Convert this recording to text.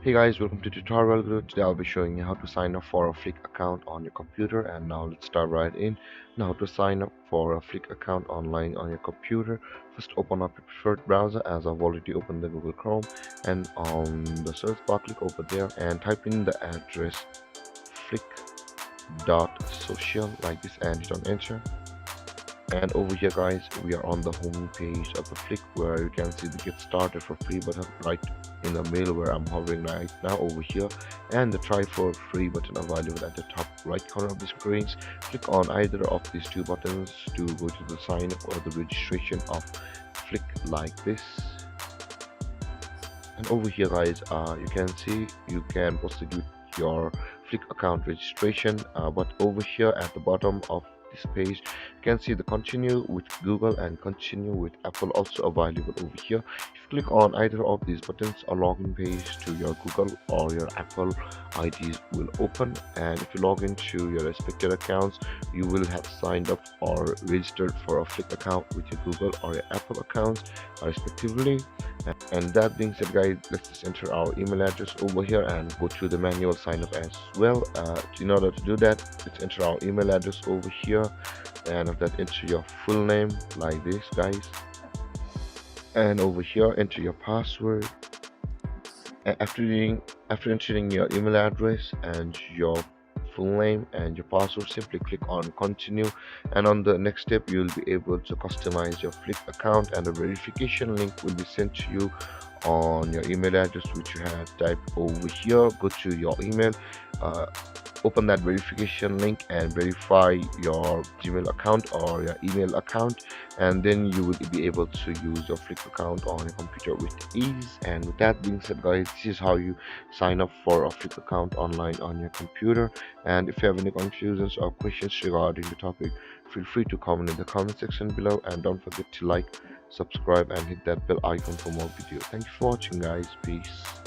Hey guys, welcome to tutorial group. Today I'll be showing you how to sign up for a Flick account on your computer, and now let's start right in. Now to sign up for a Flick account online on your computer, first open up your preferred browser, as I've already opened the Google Chrome, and on the search bar click over there and type in the address flick.social like this and hit on enter. And over here guys, we are on the home page of the Flick, where you can see the get started for free button right in the middle where I'm hovering right now over here, and the try for free button available at the top right corner of the screens. Click on either of these two buttons to go to the sign up or the registration of Flick like this. And over here guys, you can see you can proceed with your Flick account registration, but over here at the bottom of this page you can see the continue with Google and continue with Apple also available over here. If you click on either of these buttons, a login page to your Google or your Apple IDs will open, and if you log into your respective accounts, you will have signed up or registered for a Flick account with your Google or your Apple accounts respectively. And that being said guys, let's just enter our email address over here and go to the manual sign up as well. In order to do that, let's enter our email address over here, and after that enter your full name like this guys, and over here enter your password. And after entering your email address and your full name and your password, simply click on continue, and on the next step you will be able to customize your Flick account, and a verification link will be sent to you on your email address which you have typed over here. Go to your email, uh, open that verification link and verify your Gmail account or your email account, and then you will be able to use your Flick account on your computer with ease. And with that being said guys, this is how you sign up for a Flick account online on your computer. And if you have any confusions or questions regarding the topic, feel free to comment in the comment section below, and don't forget to like, subscribe and hit that bell icon for more videos. Thank you for watching guys. Peace.